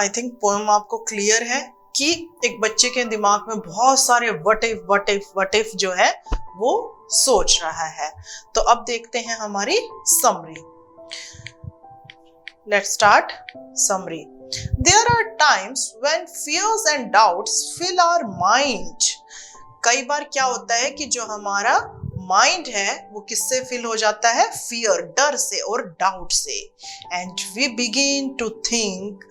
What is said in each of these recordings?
I think poem आपको clear है कि एक बच्चे के दिमाग में बहुत सारे व्हाट इफ जो है वो सोच रहा है। तो अब देखते हैं हमारी summary. Let's start summary. There are times when fears and doubts fill our mind. कई बार क्या होता है कि जो हमारा माइंड है वो किससे फिल हो जाता है? फियर, डर से और डाउट से। And we begin to think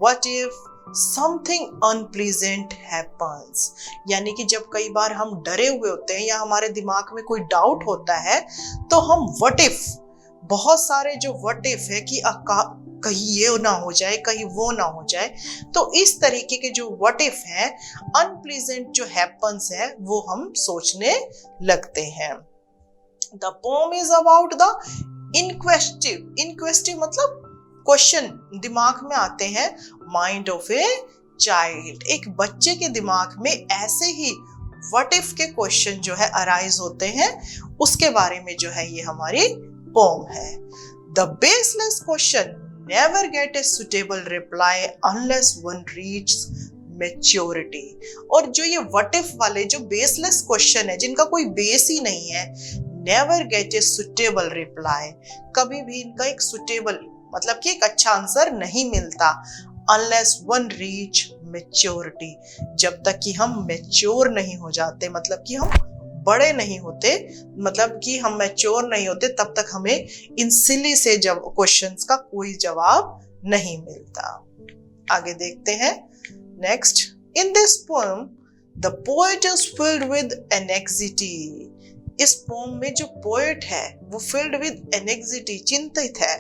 what if something unpleasant happens. यानी कि जब कई बार हम डरे हुए होते हैं या हमारे दिमाग में कोई डाउट होता है तो हम व्हाट इफ, बहुत सारे जो व्हाट इफ है कि कहीं ये ना हो जाए, कहीं वो ना हो जाए, तो इस तरीके के जो व्हाट इफ है, अनप्लीजेंट जो हैपन्स है, वो हम सोचने लगते हैं। The poem is about the inquisitive मतलब क्वेश्चन दिमाग में आते हैं, माइंड ऑफ ए चाइल्ड। एक बच्चे के दिमाग में ऐसे ही व्हाट इफ के क्वेश्चन जो है अराइज होते हैं, उसके बारे में जो है ये हमारी पोएम है। The baseless question never get a suitable reply unless one reaches maturity। और जो ये what if वाले जो baseless question है, जिनका कोई बेस ही नहीं है, never get a suitable reply, कभी भी इनका एक suitable मतलब कि एक अच्छा आंसर नहीं मिलता, unless one reach maturity, जब तक कि हम mature नहीं हो जाते, मतलब कि हम बड़े नहीं होते, मतलब कि हम मैच्योर नहीं होते, तब तक हमें इन सिली से जब क्वेश्चंस का कोई जवाब नहीं मिलता। आगे देखते हैं next. In this poem the poet is filled with anxiety. इस पोएम में जो पोएट है वो फिल्ड विद एनेक्सिटी, चिंतित है,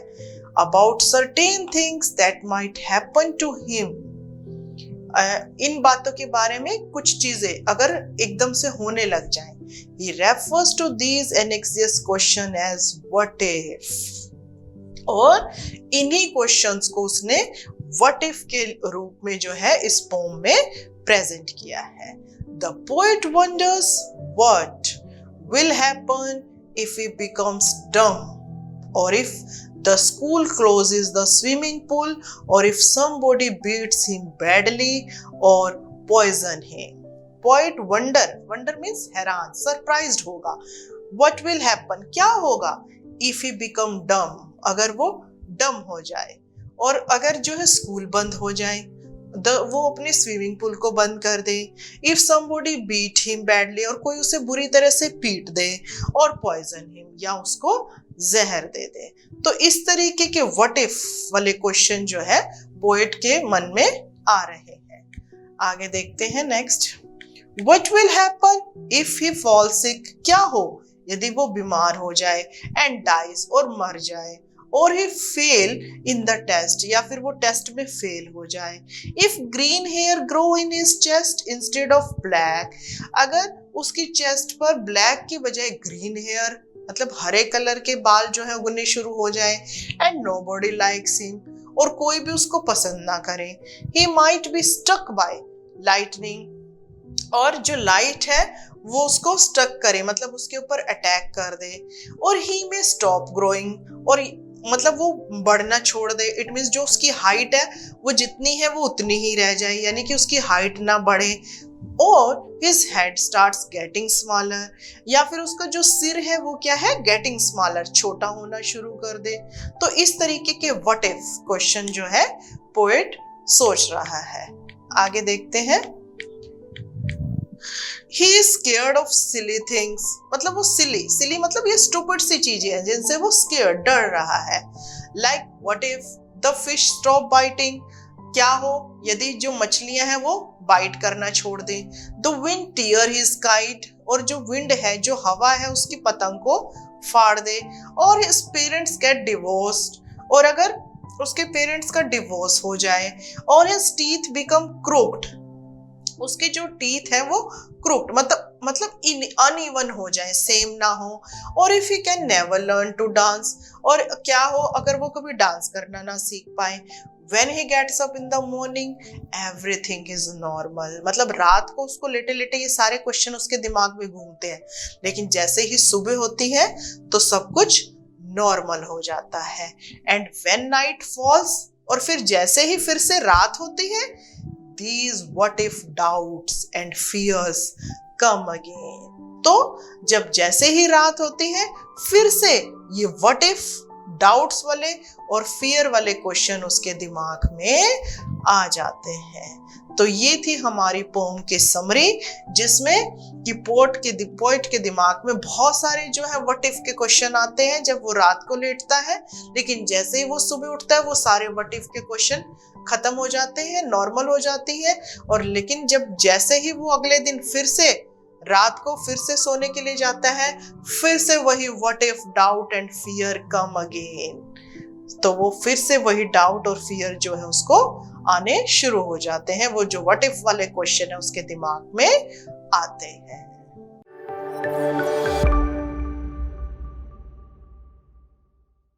about certain things that might happen to him. इन बातों के बारे में कुछ चीजें अगर एकदम से होने लग जाएं। He refers to these anxious questions as what if, और इन्हीं क्वेश्चंस को उसने what if के रूप में जो है इस पोम में प्रेजेंट किया है। The poet wonders what will happen if he becomes dumb, or if the school closes the swimming pool, or if somebody beats him badly or poison him। Poet wonder means हैरान, surprised होगा। What will happen, क्या होगा? If he become डम, अगर वो डम हो जाए, और अगर जो है स्कूल बंद हो जाए, वो अपने स्विमिंग पूल को बंद कर दे। If somebody beat him badly, और कोई उसे बुरी तरह से पीट दे, और पॉइजन हिम, या उसको जहर दे दे। तो इस तरीके के व्हाट इफ वाले क्वेश्चन जो है पोएट के मन में आ रहे हैं। आगे देखते हैं next. What will happen if he falls sick? क्या हो यदि वो बीमार हो जाए, and dies, और मर जाए, or he fail in the test, या फिर वो टेस्ट में फेल हो जाए। If green hair grow in his chest instead of black, अगर उसकी चेस्ट पर ब्लैक की बजाय ग्रीन हेयर मतलब हरे कलर के बाल जो है उगने शुरू हो जाए, and nobody likes him, और कोई भी उसको पसंद ना करे। He might be struck by lightning, और जो लाइट है वो उसको स्टक करे, मतलब उसके ऊपर अटैक कर दे, और ही में स्टॉप ग्रोइंग, और मतलब वो बढ़ना छोड़ दे। इट मीन्स जो उसकी हाइट है वो जितनी है वो उतनी ही रह जाए, यानी कि उसकी हाइट ना बढ़े, और his head starts getting smaller, या फिर उसका जो सिर है वो क्या है, गेटिंग स्मॉलर, छोटा होना शुरू कर दे। तो इस तरीके के व्हाट इफ क्वेश्चन जो है पोएट सोच रहा है। आगे देखते हैं। He is scared of silly things, मतलब वो silly मतलब ये stupid सी चीजें हैं जिनसे वो scared, डर रहा है। Like what if the fish stop biting, क्या हो यदि जो मछलियां हैं वो बाइट करना छोड़ दें। The wind tear his kite, और जो विंड है, जो हवा है, उसकी पतंग को फाड़ दे। और his parents get divorced, और अगर उसके पेरेंट्स का डिवोर्स हो जाए। और his teeth become crooked, उसके जो टीथ है वो क्रूक्ड मतलब अनइवन हो जाए, सेम ना हो। और if he can never learn to dance, और क्या हो अगर वो कभी डांस करना ना सीख पाए। When he gets up in the morning, everything is normal, मतलब रात को उसको लेटे लेटे ये सारे क्वेश्चन उसके दिमाग में घूमते हैं, लेकिन जैसे ही सुबह होती है तो सब कुछ नॉर्मल हो जाता है। एंड व्हेन नाइट फॉल्स, और फिर जैसे ही फिर से रात होती है, these what if doubts and fears come again. तो जब जैसे ही रात होती है, फिर से ये व्हाट इफ, डाउट्स वाले और फियर वाले क्वेश्चन उसके दिमाग में आ जाते हैं। तो ये थी हमारी पोम की समरी, जिसमें कि पोएट के दिमाग में बहुत सारे जो है व्हाट इफ के क्वेश्चन आते हैं जब वो रात को लेटता है, लेकिन जैसे ही वो सुबह उठता है वो सारे व्हाट इफ के क्वेश्चन खत्म हो जाते हैं, नॉर्मल हो जाती है। और लेकिन जब जैसे ही वो अगले दिन फिर से रात को फिर से सोने के लिए जाता है, फिर से वही what if, doubt and fear come again. तो वो फिर से वही डाउट और फियर जो है उसको आने शुरू हो जाते हैं, वो जो व्हाट इफ वाले क्वेश्चन है उसके दिमाग में आते हैं।